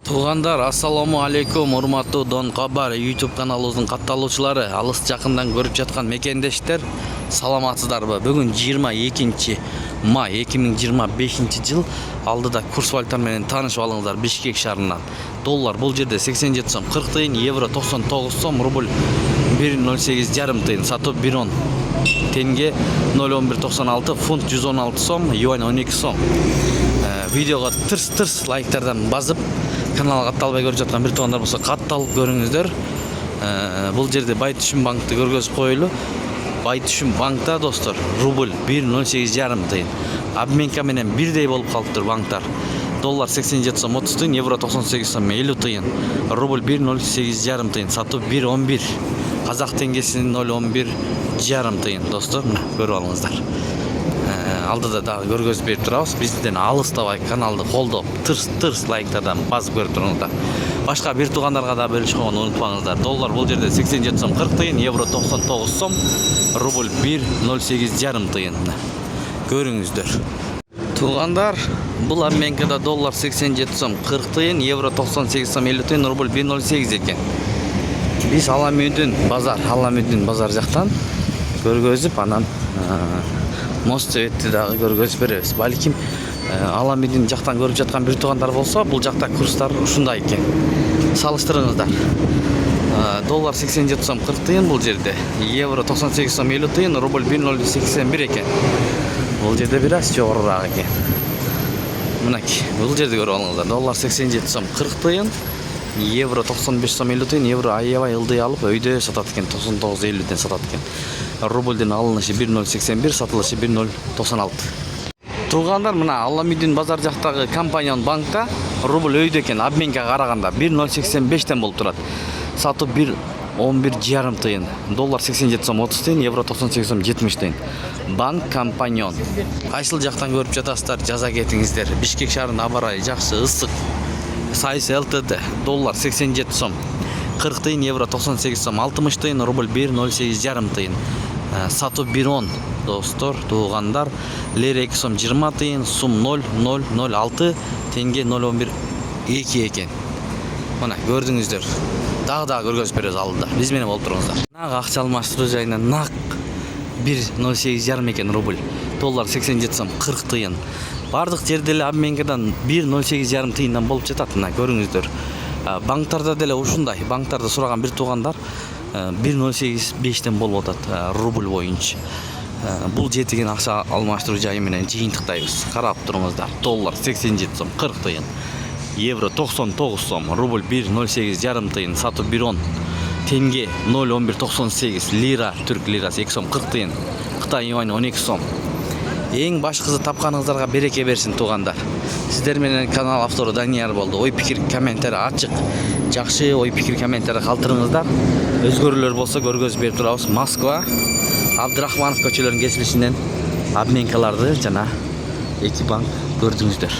Туғандар, ассаламу алейкум, урматтуу Дон Кабар YouTube каналыбыздын катталуучулары, алыс жакындан көрүп жаткан мекендештер, саламатсыздарбы? Бүгүн 22 май 2025 жыл. Алдыда курс валюталар менен таанышып алыңыздар. Бишкек шаарынан доллар бул жерде 87 сом 40 тыйын, евро 99 сом, рубль 1.08 жарым тыйын, сатып 1.10 тенге 0.1196, фунт 116 сом, юань 12 сом. Видеоға тырс лайктардан базып, каналга катталбай көрүп жаткан бир туугандар болсо катталып көрүңүздөр. Бул жерде Байтүшүм банкты көргөзүп коелу. Байтүшүм банкта достор, рубль 1.08 жарым тыйын. Обменка менен бирдей болуп калыптыр банктар. Доллар 87 сом 30 тыйын, евро 98 сом 50 тыйын, рубль 1.08 жарым тыйын, сатып 1.11. Казак теңгесинин 0.11 жарым тыйын достор, көрүп алыңыздар. Алдыда да көргөзүп берип турабыз. Бизден алыстабай каналды колдоп, тырс лайктардан базып көрүп туруңуздар. Башка бир туугандарга да бөлүшүп койгонду унутпаңыздар. Доллар бул жерде 87 сом 40 тыйын, евро 99 сом, рубль 1.08 жарым тыйын. Көрүңүздөр. Туугандар, бул обменкада доллар 87 сом 40 тыйын, евро 98 сом 50 тыйын, рубль 1.08 экен. Биз Аламүдүн базар жактан көргөзүп, анан мост цветти дагы көргөзүп беребиз. Балким Аламүдүн жактан көрүп жаткан бир туугандар болсо, бул жакта курстар ушундай экен. Салыштырыңыздар. Доллар 87 сом 40 тыйын бул жерде, евро 98 сом 50 тыйын, рубль 1.81 экен. Бул жерде бир аз жогорураак экен. Мынакей, бул жерде көрүп алыңыздар. Доллар 87 сом 40 тыйын, евро 95 сом 50 тыйын, евро аябай ылдый алып өйдө сатат экен, 99.50ден сатат экен. Рубльден алынышы 1.81, сатылышы 1.96. Туугандар, мына Аламүдүн базар жактагы компания банкта рубль өйдө экен, обменкага караганда 1.85ден болуп турат. Сатып 1.11 жарым тыйын, доллар 87 сом 30 тыйын, евро 98 сом 70 тыйын. Банк компания. Кайсыл жактан көрүп жатасыздар, жаза кетиңиздер. Бишкек шаарынын аба ырайы жакшы, ысык. Сайыс ЛТД, доллар 87 сом 40 тыйын, евро 98 сом 60 тыйын, рубль 1.08 жарым тыйын. Сатып 1.10 достор, туугандар. Лер 2 сом 20 тыйын, сум 0.006 тенге 0.11 экен. Мына көрдүңүздөр. Дагы көргөзүп беребиз алдыда. Биз менен болуп туруңуздар. Нак акча алмаштыруу жайынан нак 1.08 жарым экен рубль. Доллар 87 сом 40 тыйын. Бардык жерде эле обменкадан 1.08 жарым тыйындан болуп жатат. Мына көрүңүздөр. Банктарда деле ушундай. Банктарда сураган бир туугандар 1.08ден болуп атат рубль боюнча. Бул жетиген акча алмаштыруу жайы менен жыйынтыктайбыз. Карап туруңуздар. Доллар 87 сом 40 тыйын, евро 99 сом, рубль 1.08 жарым тыйын, сатып 1.10 тенге 0.1198, лира, түрк лирасы 2 сом 40 тыйын, Кытай юань 12 сом. Эң башкысы тапканыңыздарга береке берсин туугандар. Сиздер менен канал автору Данияр болду. Ой пикир комментарий ачык. Жакшы ой пикир комментарий калтырыңыздар. Өзгөрүүлөр болсо көргөзүп берип турабыз. Москва, Абдрахманов көчөлөрүнүн кесилишинен обменкаларды жана эки банк көрдүңүздөр.